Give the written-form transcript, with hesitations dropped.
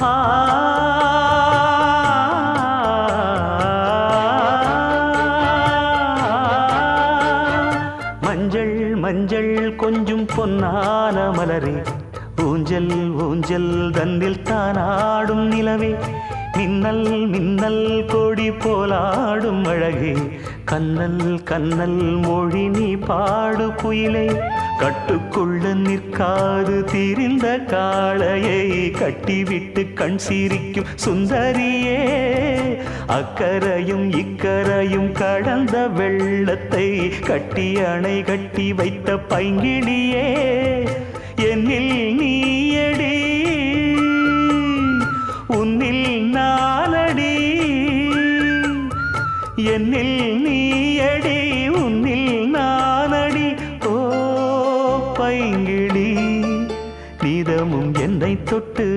ஆ மஞ்சள் மஞ்சள் கொஞ்சம் பொன்னான மலரே, ஊஞ்சல் ஊஞ்சல் தன்னில் தானாடும் நிலவே, மின்னல் மின்னல் கொடி போலாடும் அழகே, கண்ணல் கண்ணல் மொழி நீ பாடு குயிலே, கட்டுக்குள்ள நிற்காது திரிந்த காளையை கட்டிவிட்டு கண் சிரிக்கும் சுந்தரியே, அக்கரையும் இக்கரையும் கடந்த வெள்ளத்தை கட்டி அணை கட்டி வைத்த பைங்கிளியே, என்னில் நீயடி உன்னில் நானடி, என்னில் நீயடி உன்னில் நானடி. ஓ பைங்கிளி, நீதமும் என்னை தொட்டு